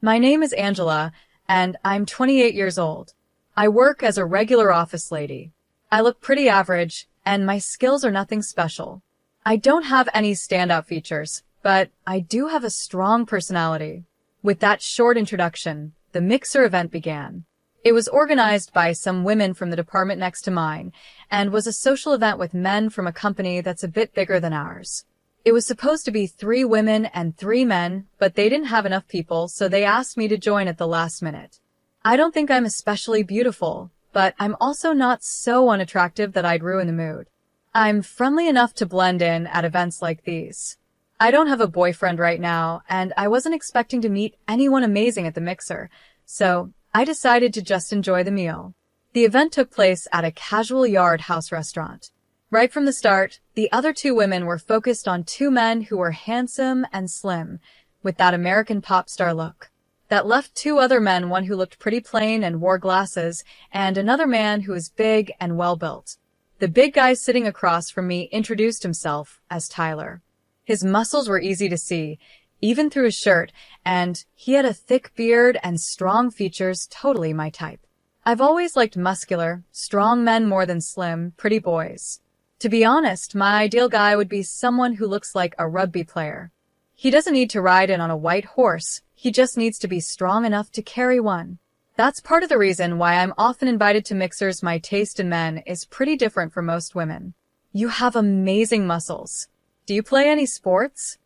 My name is Angela, and I'm 28 years old. I work as a regular office lady. I look pretty average, and my skills are nothing special. I don't have any standout features, but I do have a strong personality. With that short introduction, the Mixer event began. It was organized by some women from the department next to mine, and was a social event with men from a company that's a bit bigger than ours. It was supposed to be 3 women and 3 men, but they didn't have enough people, so they asked me to join at the last minute. I don't think I'm especially beautiful, but I'm also not so unattractive that I'd ruin the mood. I'm friendly enough to blend in at events like these. I don't have a boyfriend right now, and I wasn't expecting to meet anyone amazing at the Mixer, so I decided to just enjoy the meal. The event took place at a casual Yard House restaurant. Right from the start, the other 2 women were focused on 2 men who were handsome and slim, with that American pop star look. That left 2 other men, one who looked pretty plain and wore glasses, and another man who was big and well-built. The big guy sitting across from me introduced himself as Tyler. His muscles were easy to see, even through his shirt, and he had a thick beard and strong features, totally my type. I've always liked muscular, strong men more than slim, pretty boys. To be honest, my ideal guy would be someone who looks like a rugby player. He doesn't need to ride in on a white horse, he just needs to be strong enough to carry one. That's part of the reason why I'm often invited to Mixers. My taste in men is pretty different from most women. You have amazing muscles. Do you play any sports?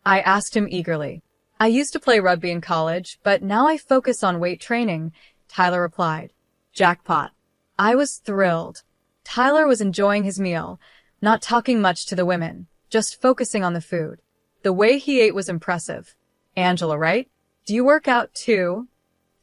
I asked him eagerly. I used to play rugby in college, but now I focus on weight training, Tyler replied. Jackpot. I was thrilled. Tyler was enjoying his meal, not talking much to the women, just focusing on the food. The way he ate was impressive. Angela, right? Do you work out too?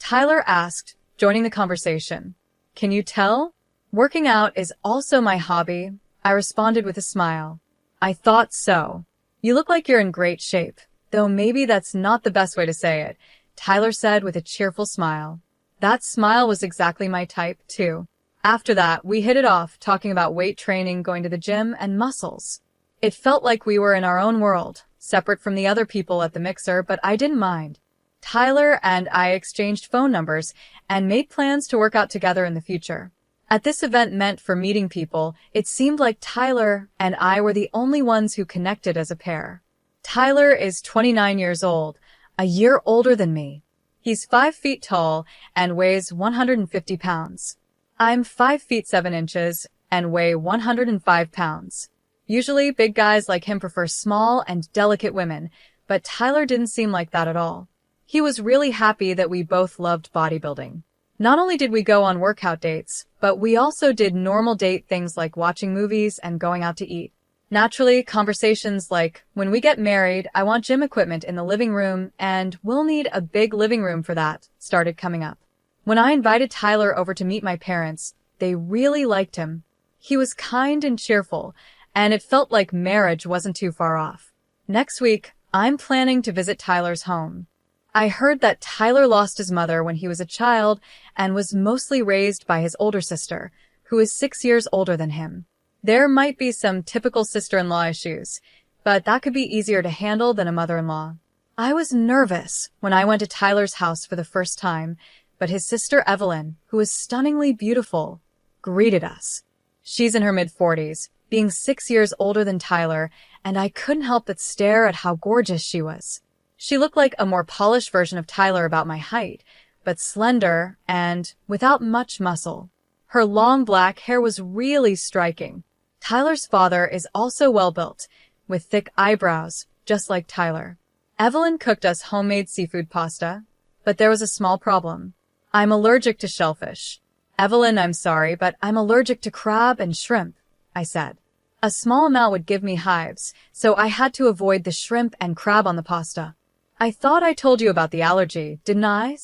Tyler asked, joining the conversation. Can you tell? Working out is also my hobby, I responded with a smile. I thought so. You look like you're in great shape, though maybe that's not the best way to say it, Tyler said with a cheerful smile. That smile was exactly my type, too. After that, we hit it off, talking about weight training, going to the gym, and muscles. It felt like we were in our own world, separate from the other people at the Mixer, but I didn't mind. Tyler and I exchanged phone numbers and made plans to work out together in the future. At this event meant for meeting people, it seemed like Tyler and I were the only ones who connected as a pair. Tyler is 29 years old, a year older than me. He's 5 feet tall and weighs 150 pounds. I'm 5 feet 7 inches and weigh 105 pounds. Usually, big guys like him prefer small and delicate women, but Tyler didn't seem like that at all. He was really happy that we both loved bodybuilding. Not only did we go on workout dates, but we also did normal date things like watching movies and going out to eat. Naturally, conversations like, when we get married, I want gym equipment in the living room, and we'll need a big living room for that, started coming up. When I invited Tyler over to meet my parents, they really liked him. He was kind and cheerful, and it felt like marriage wasn't too far off. Next week, I'm planning to visit Tyler's home. I heard that Tyler lost his mother when he was a child and was mostly raised by his older sister, who is 6 years older than him. There might be some typical sister-in-law issues, but that could be easier to handle than a mother-in-law. I was nervous when I went to Tyler's house for the first time, but his sister Evelyn, who is stunningly beautiful, greeted us. She's in her mid-40s, being 6 years older than Tyler, and I couldn't help but stare at how gorgeous she was. She looked like a more polished version of Tyler, about my height, but slender and without much muscle. Her long black hair was really striking. Tyler's father is also well-built, with thick eyebrows, just like Tyler. Evelyn cooked us homemade seafood pasta, but there was a small problem. I'm allergic to shellfish. Evelyn, I'm sorry, but I'm allergic to crab and shrimp, I said. A small amount would give me hives, so I had to avoid the shrimp and crab on the pasta. I thought I told you about the allergy, didn't I?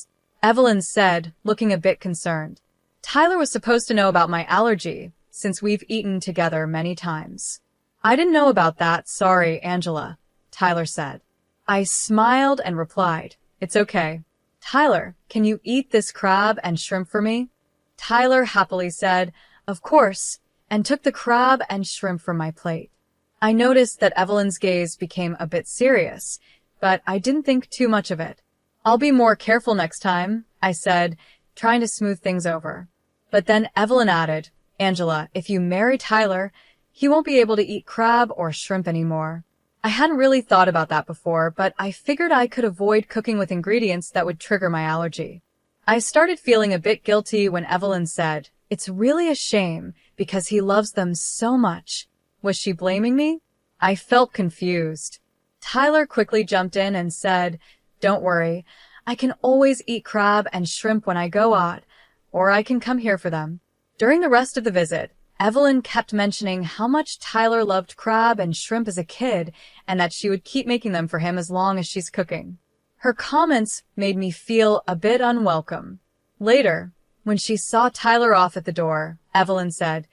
Evelyn said, looking a bit concerned. Tyler was supposed to know about my allergy, since we've eaten together many times. I didn't know about that, sorry, Angela, Tyler said. I smiled and replied, it's okay. Tyler, can you eat this crab and shrimp for me? Tyler happily said, of course, and took the crab and shrimp from my plate. I noticed that Evelyn's gaze became a bit serious, but I didn't think too much of it. I'll be more careful next time, I said, trying to smooth things over. But then Evelyn added, Angela, if you marry Tyler, he won't be able to eat crab or shrimp anymore. I hadn't really thought about that before, but I figured I could avoid cooking with ingredients that would trigger my allergy. I started feeling a bit guilty when Evelyn said, it's really a shame because he loves them so much. Was she blaming me? I felt confused. Tyler quickly jumped in and said, don't worry, I can always eat crab and shrimp when I go out, or I can come here for them. During the rest of the visit, Evelyn kept mentioning how much Tyler loved crab and shrimp as a kid and that she would keep making them for him as long as she's cooking. Her comments made me feel a bit unwelcome. Later, when she saw Tyler off at the door, Evelyn said,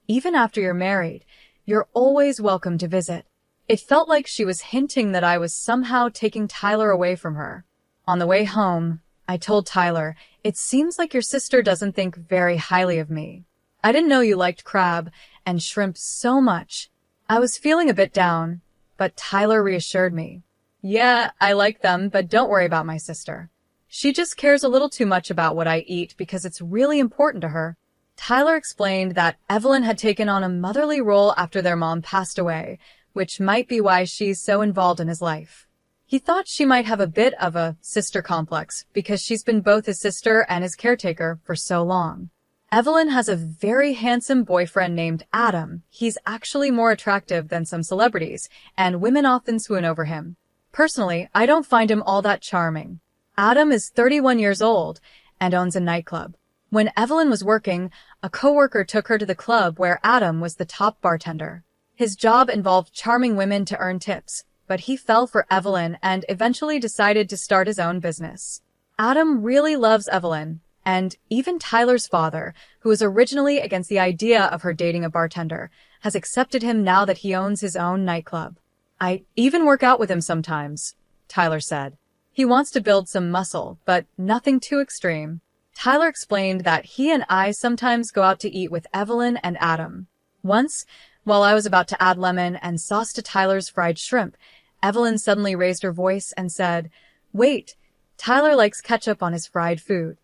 even after you're married, you're always welcome to visit. It felt like she was hinting that I was somehow taking Tyler away from her. On the way home, I told Tyler, it seems like your sister doesn't think very highly of me. I didn't know you liked crab and shrimp so much. I was feeling a bit down, but Tyler reassured me. Yeah, I like them, but don't worry about my sister. She just cares a little too much about what I eat because it's really important to her. Tyler explained that Evelyn had taken on a motherly role after their mom passed away, which might be why she's so involved in his life. He thought she might have a bit of a sister complex because she's been both his sister and his caretaker for so long. Evelyn has a very handsome boyfriend named Adam. He's actually more attractive than some celebrities, and women often swoon over him. Personally, I don't find him all that charming. Adam is 31 years old and owns a nightclub. When Evelyn was working, a coworker took her to the club where Adam was the top bartender. His job involved charming women to earn tips, but he fell for Evelyn and eventually decided to start his own business. Adam really loves Evelyn, and even Tyler's father, who was originally against the idea of her dating a bartender, has accepted him now that he owns his own nightclub. I even work out with him sometimes, Tyler said. He wants to build some muscle, but nothing too extreme. Tyler explained that he and I sometimes go out to eat with Evelyn and Adam. Once, while I was about to add lemon and sauce to Tyler's fried shrimp, Evelyn suddenly raised her voice and said, wait, Tyler likes ketchup on his fried food.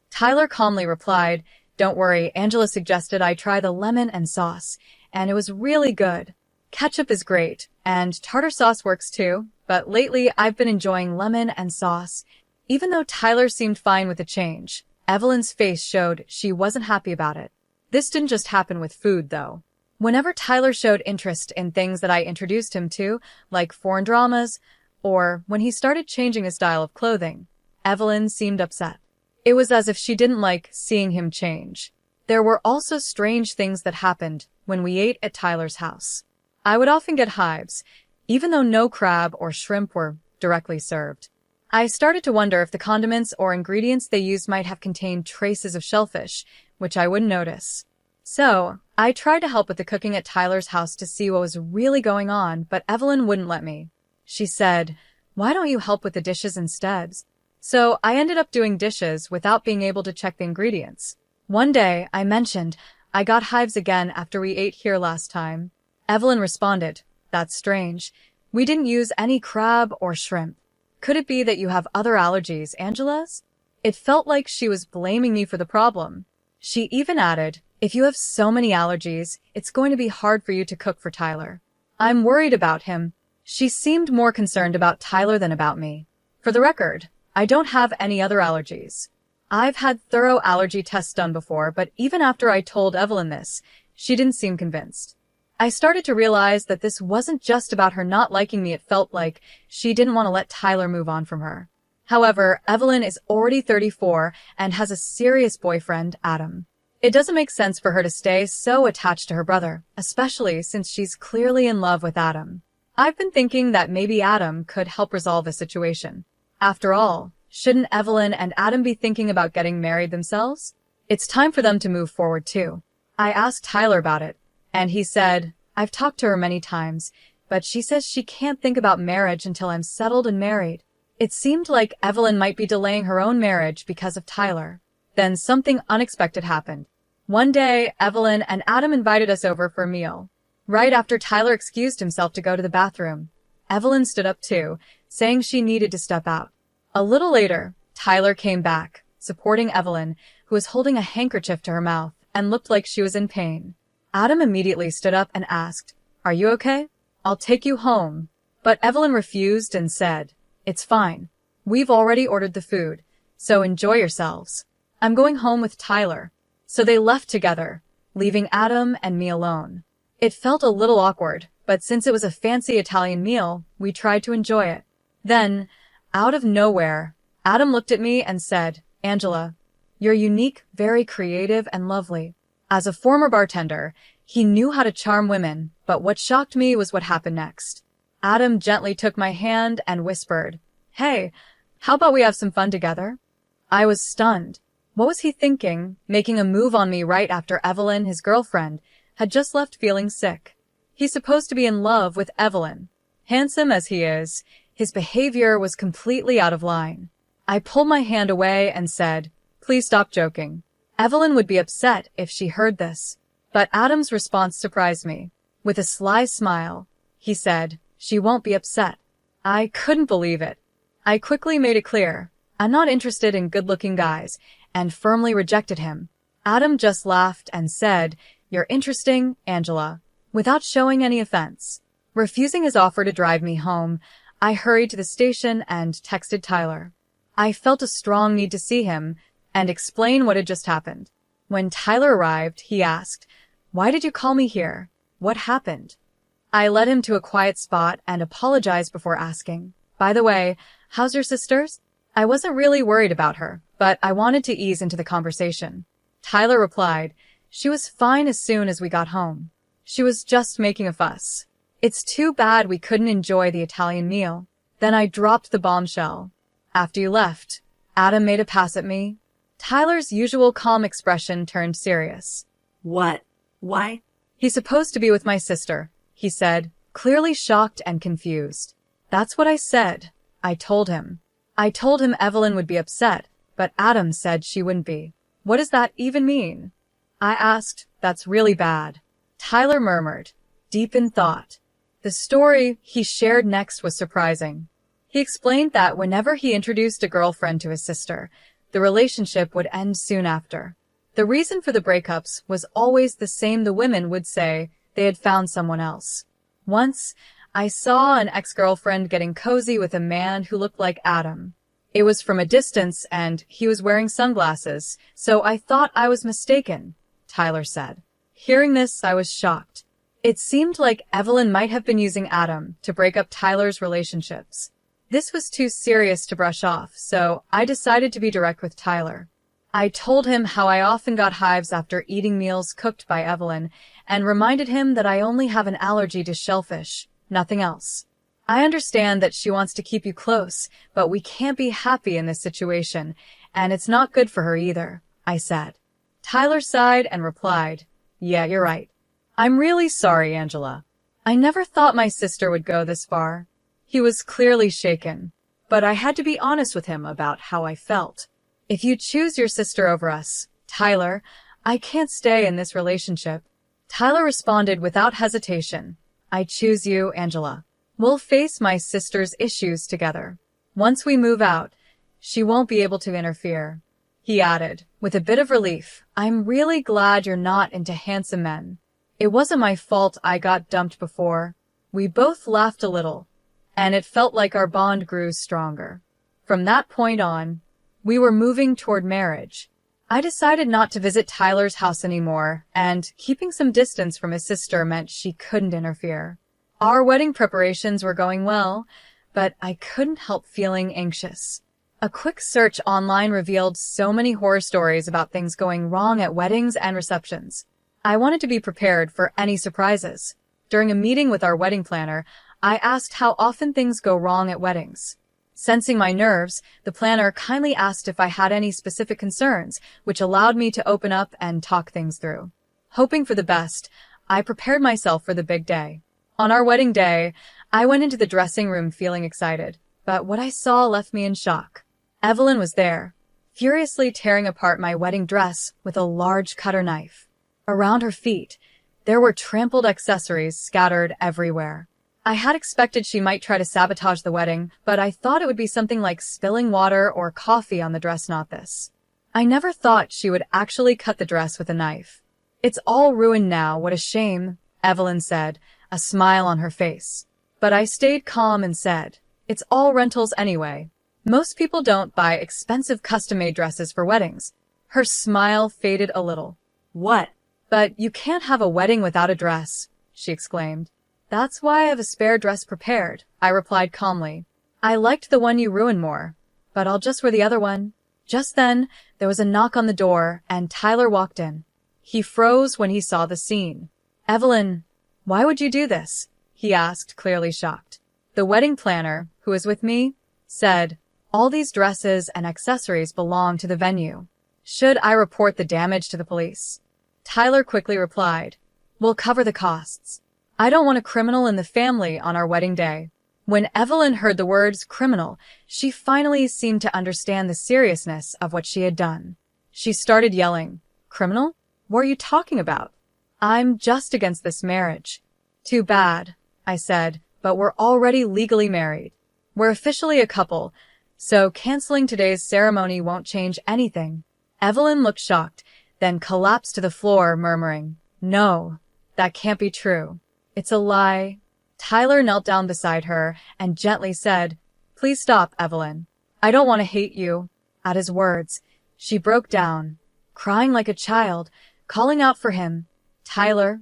Tyler calmly replied, don't worry, Angela suggested I try the lemon and sauce, and it was really good. Ketchup is great, and tartar sauce works too, but lately I've been enjoying lemon and sauce. Even though Tyler seemed fine with the change, Evelyn's face showed she wasn't happy about it. This didn't just happen with food, though. Whenever Tyler showed interest in things that I introduced him to, like foreign dramas, or when he started changing his style of clothing, Evelyn seemed upset. It was as if she didn't like seeing him change. There were also strange things that happened when we ate at Tyler's house. I would often get hives, even though no crab or shrimp were directly served. I started to wonder if the condiments or ingredients they used might have contained traces of shellfish, which I wouldn't notice. So, I tried to help with the cooking at Tyler's house to see what was really going on, but Evelyn wouldn't let me. She said, why don't you help with the dishes instead? So, I ended up doing dishes without being able to check the ingredients. One day, I mentioned, I got hives again after we ate here last time. Evelyn responded, that's strange. We didn't use any crab or shrimp. Could it be that you have other allergies, Angela's? It felt like she was blaming me for the problem. She even added, if you have so many allergies, it's going to be hard for you to cook for Tyler. I'm worried about him. She seemed more concerned about Tyler than about me. For the record, I don't have any other allergies. I've had thorough allergy tests done before, but even after I told Evelyn this, she didn't seem convinced. I started to realize that this wasn't just about her not liking me. It felt like she didn't want to let Tyler move on from her. However, Evelyn is already 34 and has a serious boyfriend, Adam. It doesn't make sense for her to stay so attached to her brother, especially since she's clearly in love with Adam. I've been thinking that maybe Adam could help resolve the situation. After all, shouldn't Evelyn and Adam be thinking about getting married themselves? It's time for them to move forward too. I asked Tyler about it, and he said, I've talked to her many times, but she says she can't think about marriage until I'm settled and married. It seemed like Evelyn might be delaying her own marriage because of Tyler. Then something unexpected happened. One day, Evelyn and Adam invited us over for a meal. Right after Tyler excused himself to go to the bathroom, Evelyn stood up too, saying she needed to step out. A little later, Tyler came back, supporting Evelyn, who was holding a handkerchief to her mouth and looked like she was in pain. Adam immediately stood up and asked, "Are you okay? I'll take you home." But Evelyn refused and said, "It's fine. We've already ordered the food, so enjoy yourselves. I'm going home with Tyler." So they left together, leaving Adam and me alone. It felt a little awkward, but since it was a fancy Italian meal, we tried to enjoy it. Then, out of nowhere, Adam looked at me and said, "Angela, you're unique, very creative, and lovely." As a former bartender, he knew how to charm women, but what shocked me was what happened next. Adam gently took my hand and whispered, "Hey, how about we have some fun together?" I was stunned. What was he thinking, making a move on me right after Evelyn, his girlfriend, had just left feeling sick? He's supposed to be in love with Evelyn. Handsome as he is, his behavior was completely out of line. I pulled my hand away and said, "Please stop joking. Evelyn would be upset if she heard this." But Adam's response surprised me. With a sly smile, he said, "She won't be upset." I couldn't believe it. I quickly made it clear, I'm not interested in good-looking guys, and firmly rejected him. Adam just laughed and said, "You're interesting, Angela," without showing any offense. Refusing his offer to drive me home, I hurried to the station and texted Tyler. I felt a strong need to see him and explain what had just happened. When Tyler arrived, he asked, "Why did you call me here? What happened?" I led him to a quiet spot and apologized before asking, "By the way, how's your sisters?" I wasn't really worried about her, but I wanted to ease into the conversation. Tyler replied, "She was fine as soon as we got home. She was just making a fuss. It's too bad we couldn't enjoy the Italian meal." Then I dropped the bombshell. "After you left, Adam made a pass at me." Tyler's usual calm expression turned serious. "What? Why?" "He's supposed to be with my sister," he said, clearly shocked and confused. "That's what I said," I told him. I told him Evelyn would be upset, but Adam said she wouldn't be. "What does that even mean?" I asked. "That's really bad." Tyler murmured, deep in thought. The story he shared next was surprising. He explained that whenever he introduced a girlfriend to his sister, the relationship would end soon after. The reason for the breakups was always the same. The women would say they had found someone else. Once, I saw an ex-girlfriend getting cozy with a man who looked like Adam. It was from a distance and he was wearing sunglasses, so I thought I was mistaken, Tyler said. Hearing this, I was shocked. It seemed like Evelyn might have been using Adam to break up Tyler's relationships. This was too serious to brush off, so I decided to be direct with Tyler. I told him how I often got hives after eating meals cooked by Evelyn and reminded him that I only have an allergy to shellfish, nothing else. I understand that she wants to keep you close, but we can't be happy in this situation, and it's not good for her either, I said. Tyler sighed and replied, "Yeah, you're right. I'm really sorry, Angela. I never thought my sister would go this far." He was clearly shaken, but I had to be honest with him about how I felt. "If you choose your sister over us, Tyler, I can't stay in this relationship." Tyler responded without hesitation, "I choose you, Angela. We'll face my sister's issues together. Once we move out, she won't be able to interfere." He added, with a bit of relief, "I'm really glad you're not into handsome men. It wasn't my fault I got dumped before." We both laughed a little, and it felt like our bond grew stronger. From that point on, we were moving toward marriage. I decided not to visit Tyler's house anymore, and keeping some distance from his sister meant she couldn't interfere. Our wedding preparations were going well, but I couldn't help feeling anxious. A quick search online revealed so many horror stories about things going wrong at weddings and receptions. I wanted to be prepared for any surprises. During a meeting with our wedding planner, I asked how often things go wrong at weddings. Sensing my nerves, the planner kindly asked if I had any specific concerns, which allowed me to open up and talk things through. Hoping for the best, I prepared myself for the big day. On our wedding day, I went into the dressing room feeling excited, but what I saw left me in shock. Evelyn was there, furiously tearing apart my wedding dress with a large cutter knife. Around her feet, there were trampled accessories scattered everywhere. I had expected she might try to sabotage the wedding, but I thought it would be something like spilling water or coffee on the dress, not this. I never thought she would actually cut the dress with a knife. It's all ruined now, what a shame, Evelyn said, a smile on her face. But I stayed calm and said, it's all rentals anyway. Most people don't buy expensive custom-made dresses for weddings. Her smile faded a little. What? But you can't have a wedding without a dress, she exclaimed. That's why I have a spare dress prepared, I replied calmly. I liked the one you ruined more, but I'll just wear the other one. Just then, there was a knock on the door, and Tyler walked in. He froze when he saw the scene. Evelyn, why would you do this? He asked, clearly shocked. The wedding planner, who was with me, said, all these dresses and accessories belong to the venue. Should I report the damage to the police? Tyler quickly replied, we'll cover the costs. I don't want a criminal in the family on our wedding day. When Evelyn heard the words criminal, she finally seemed to understand the seriousness of what she had done. She started yelling, criminal? What are you talking about? I'm just against this marriage. Too bad, I said, but we're already legally married. We're officially a couple, so canceling today's ceremony won't change anything. Evelyn looked shocked, then collapsed to the floor, murmuring, no, that can't be true. It's a lie. Tyler knelt down beside her and gently said, please stop, Evelyn. I don't want to hate you. At his words, she broke down, crying like a child, calling out for him. Tyler.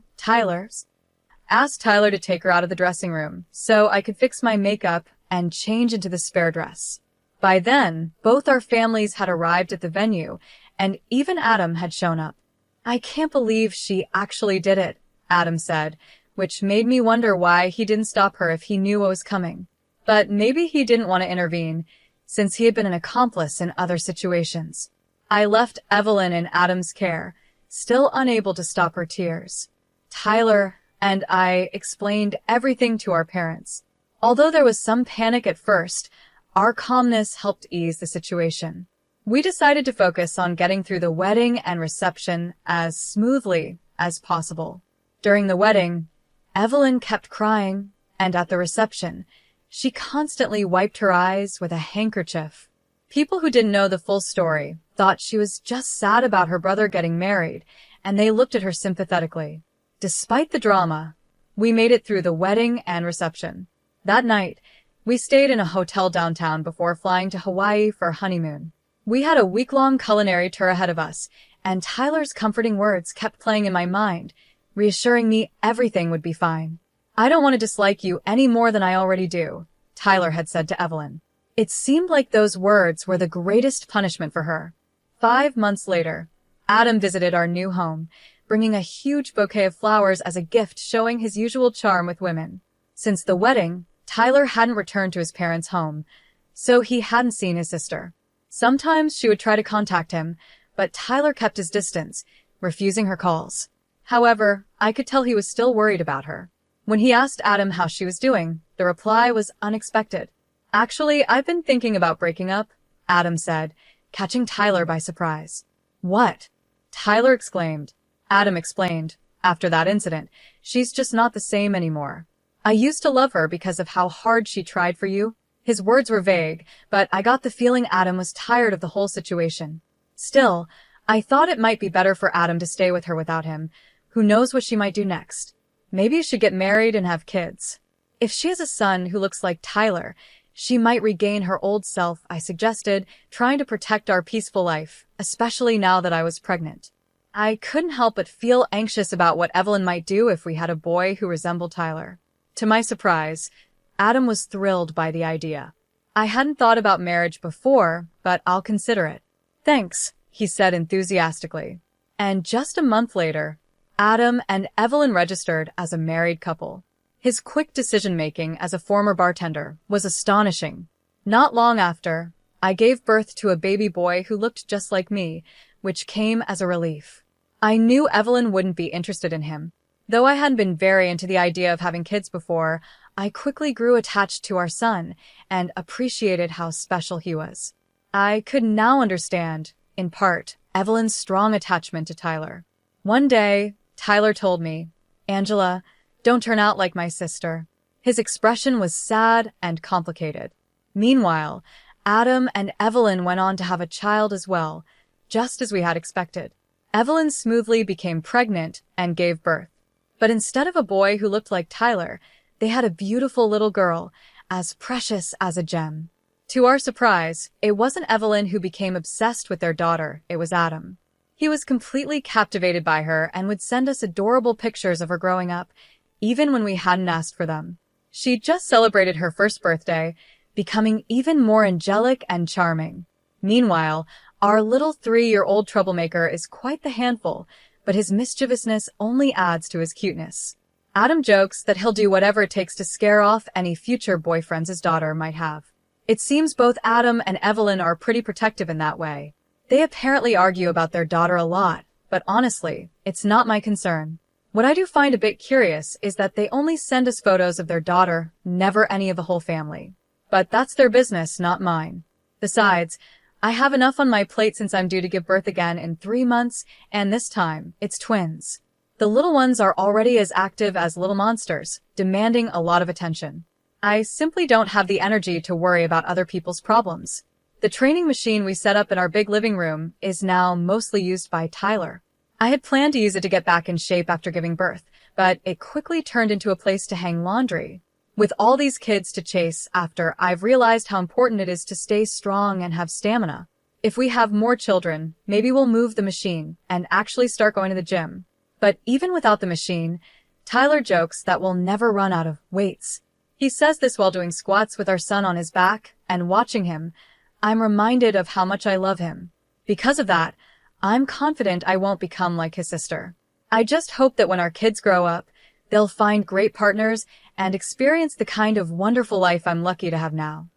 Asked Tyler to take her out of the dressing room so I could fix my makeup and change into the spare dress. By then, both our families had arrived at the venue, and even Adam had shown up. I can't believe she actually did it, Adam said, which made me wonder why he didn't stop her if he knew what was coming. But maybe he didn't want to intervene, since he had been an accomplice in other situations. I left Evelyn in Adam's care, still unable to stop her tears. Tyler and I explained everything to our parents. Although there was some panic at first, our calmness helped ease the situation. We decided to focus on getting through the wedding and reception as smoothly as possible. During the wedding, Evelyn kept crying, and at the reception, she constantly wiped her eyes with a handkerchief. People who didn't know the full story thought she was just sad about her brother getting married, and they looked at her sympathetically. Despite the drama, we made it through the wedding and reception. That night, we stayed in a hotel downtown before flying to Hawaii for honeymoon. We had a week-long culinary tour ahead of us, and Tyler's comforting words kept playing in my mind, reassuring me everything would be fine. I don't want to dislike you any more than I already do, Tyler had said to Evelyn. It seemed like those words were the greatest punishment for her. 5 months later, Adam visited our new home, bringing a huge bouquet of flowers as a gift showing his usual charm with women. Since the wedding, Tyler hadn't returned to his parents' home, so he hadn't seen his sister. Sometimes she would try to contact him, but Tyler kept his distance, refusing her calls. However, I could tell he was still worried about her. When he asked Adam how she was doing, the reply was unexpected. Actually, I've been thinking about breaking up, Adam said, catching Tyler by surprise. What? Tyler exclaimed. Adam explained. After that incident, she's just not the same anymore. I used to love her because of how hard she tried for you. His words were vague, but I got the feeling Adam was tired of the whole situation. Still, I thought it might be better for Adam to stay with her without him. Who knows what she might do next? Maybe she'd get married and have kids. If she has a son who looks like Tyler, she might regain her old self, I suggested, trying to protect our peaceful life, especially now that I was pregnant. I couldn't help but feel anxious about what Evelyn might do if we had a boy who resembled Tyler. To my surprise, Adam was thrilled by the idea. I hadn't thought about marriage before, but I'll consider it. Thanks, he said enthusiastically. And just a month later, Adam and Evelyn registered as a married couple. His quick decision-making as a former bartender was astonishing. Not long after, I gave birth to a baby boy who looked just like me, which came as a relief. I knew Evelyn wouldn't be interested in him. Though I hadn't been very into the idea of having kids before, I quickly grew attached to our son and appreciated how special he was. I could now understand, in part, Evelyn's strong attachment to Tyler. One day, Tyler told me, Angela, don't turn out like my sister. His expression was sad and complicated. Meanwhile, Adam and Evelyn went on to have a child as well, just as we had expected. Evelyn smoothly became pregnant and gave birth. But instead of a boy who looked like Tyler, they had a beautiful little girl, as precious as a gem. To our surprise, it wasn't Evelyn who became obsessed with their daughter, it was Adam. He was completely captivated by her and would send us adorable pictures of her growing up, even when we hadn't asked for them. She just celebrated her first birthday, becoming even more angelic and charming. Meanwhile, our little 3-year-old troublemaker is quite the handful, but his mischievousness only adds to his cuteness. Adam jokes that he'll do whatever it takes to scare off any future boyfriends his daughter might have. It seems both Adam and Evelyn are pretty protective in that way. They apparently argue about their daughter a lot, but honestly, it's not my concern. What I do find a bit curious is that they only send us photos of their daughter, never any of the whole family. But that's their business, not mine. Besides, I have enough on my plate since I'm due to give birth again in 3 months, and this time, it's twins. The little ones are already as active as little monsters, demanding a lot of attention. I simply don't have the energy to worry about other people's problems. The training machine we set up in our big living room is now mostly used by Tyler. I had planned to use it to get back in shape after giving birth, but it quickly turned into a place to hang laundry. With all these kids to chase after, I've realized how important it is to stay strong and have stamina. If we have more children, maybe we'll move the machine and actually start going to the gym. But even without the machine, Tyler jokes that we'll never run out of weights. He says this while doing squats with our son on his back, and watching him, I'm reminded of how much I love him. Because of that, I'm confident I won't become like his sister. I just hope that when our kids grow up, they'll find great partners and experience the kind of wonderful life I'm lucky to have now.